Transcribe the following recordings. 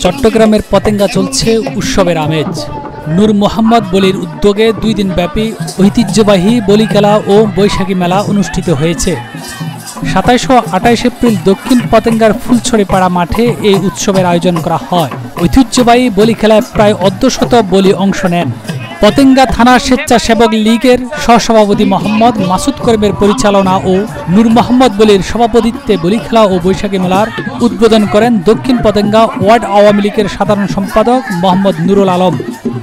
চট্টগ্রামের পতেঙ্গা চলছে উৎসবের আমেজ। নূর মোহাম্মদ বলির উদ্যোগে 2 দিন ব্যাপী ঐতিহ্যবাহী বলি খেলা ও বৈশাখী মেলা অনুষ্ঠিত হয়েছে। 27 ও 28 এপ্রিল দক্ষিণ পতেঙ্গার ফুলছড়িপাড়া মাঠে এই উৎসবের আয়োজন করা হয়। ঐতিহ্যবাহী বলি খেলায় প্রায় অর্ধশত বলি অংশ নেন। পতেঙ্গা থানা স্বেচ্ছাসেবক লীগের সহসভাপতি মোহাম্মদ মাসুদ করিমের পরিচালনা ও নূর মোহাম্মদ বলির সভাপতিত্বে বলি খেলা ও বৈশাখী মেলার উদ্বোধন করেন দক্ষিণ পতেঙ্গা ওয়ার্ড আওয়ামী লীগের সাধারণ সম্পাদক মোহাম্মদ নুরুল আলম।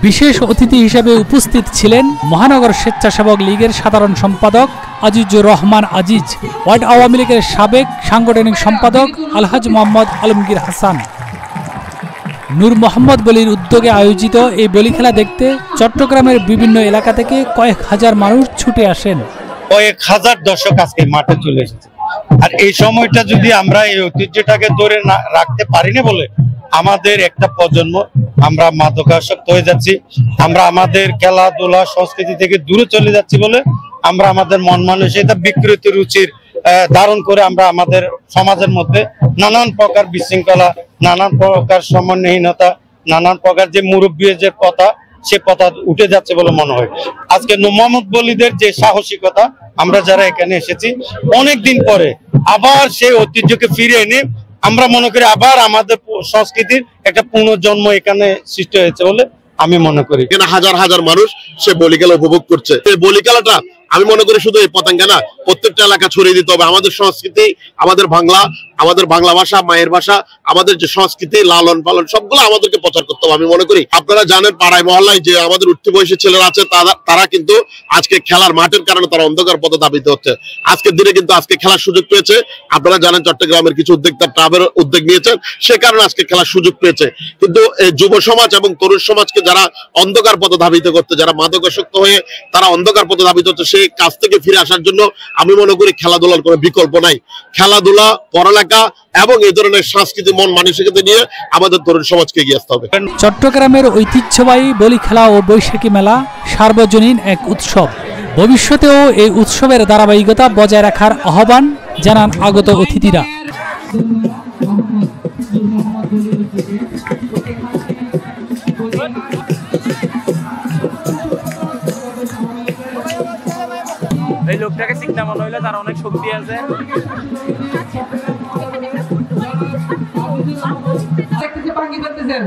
বিশেষ অতিথি হিসেবে উপস্থিত ছিলেন মহানগর স্বেচ্ছাসেবক লীগের সাধারণ সম্পাদক আজিজুর রহমান আজিজ, ওয়ার্ড আওয়ামী লীগের সাবেক সাংগঠনিক সম্পাদক আলহাজ মোহাম্মদ আলমগীর হাসান। নূর মোহাম্মদ বলির উদ্যোগে আয়োজিত এই বলি খেলা দেখতে চট্টগ্রামের বিভিন্ন এলাকা থেকে কয়েক হাজার মানুষ ছুটে আসেন। কয়েক হাজার দর্শক আজকে মাঠে চলে এসেছে। আর এই সময়টা যদি আমরা এই ঐতিহ্যটাকে ধরে রাখতে পারি না বলে আমাদের একটা প্রজন্ম আমরা মাদকাসক্ত হয়ে যাচ্ছি, আমরা আমাদের খেলাধুলা সংস্কৃতি থেকে দূরে চলে যাচ্ছি বলে আমরা আমাদের মন মানসিকতা বিকৃত রুচির ধারণ করে আমরা আমাদের সমাজের মধ্যে নানান প্রকার বিশৃঙ্খলা, নানান প্রকার সমন্বয়হীনতা, নানান প্রকার যে মুরব্বীর যে কথা সে কথা উঠে যাচ্ছে বলে মনে হয়। আজকে নূর মোহাম্মদ বলিদের যে সাহসিকতা, আমরা যারা এখানে এসেছি অনেকদিন পরে আবার সেই ঐতিহ্যকে ফিরে এনে আমরা মনে করি আবার আমাদের সংস্কৃতির একটা পুনর্জন্ম এখানে সৃষ্টি হয়েছে বলে আমি মনে করি। এখানে হাজার হাজার মানুষ সে বলি খেলা উপভোগ করছে। এই বলি খেলাটা আমি মনে করি শুধু এই পতেঙ্গা না, প্রত্যেকটা এলাকা ছড়িয়ে দিতে হবে। আমাদের সংস্কৃতি, আমাদের বাংলা ভাষা, মায়ের ভাষা, আমাদের যে সংস্কৃতি, লালন পালন সবগুলো আমাদেরকে প্রচার করতে হবে। আমি মনে করি আপনারা জানেন পাড়ায় মহল্লায় যে আমাদের উঠতি বয়সী ছেলেরা আছে তারা কিন্তু আজকে খেলার মাঠের কারণে তারা অন্ধকার পথে ধাবিত হচ্ছে। আজকের দিনে কিন্তু আজকে খেলার সুযোগ পেয়েছে। আপনারা জানেন চট্টগ্রামের কিছু উদ্যোক্তা ট্রাভেল উদ্যোগ নিয়েছেন, সে কারণে আজকে খেলার সুযোগ পেয়েছে। কিন্তু এই যুব সমাজ এবং তরুণ সমাজকে যারা অন্ধকার পথে ধাবিত করতে, যারা মাদকাসক্ত হয়ে তারা অন্ধকার পথে ধাবিত হচ্ছে, সেই কাজ থেকে ফিরে আসার জন্য আমি মনে করি খেলাধুলার কোনো বিকল্প নাই। খেলাধুলা, পড়ালেখা এবং এই ধরনের সাংস্কৃতিক মন মানসিকতা নিয়ে আমাদের তরুণ সমাজকে এগিয়ে আসতে হবে। চট্টগ্রামের ঐতিহ্যবাহী বলি খেলা ও বৈশাখী মেলা সার্বজনীন এক উৎসব। ভবিষ্যতেও এই উৎসবের ধারাবাহিকতা বজায় রাখার আহ্বান জানান আগত অতিথিরা। এই লোকটাকে চিন্তা মনে হইলে তার অনেক শক্তি আছে। ভাঙ্গি করতেছেন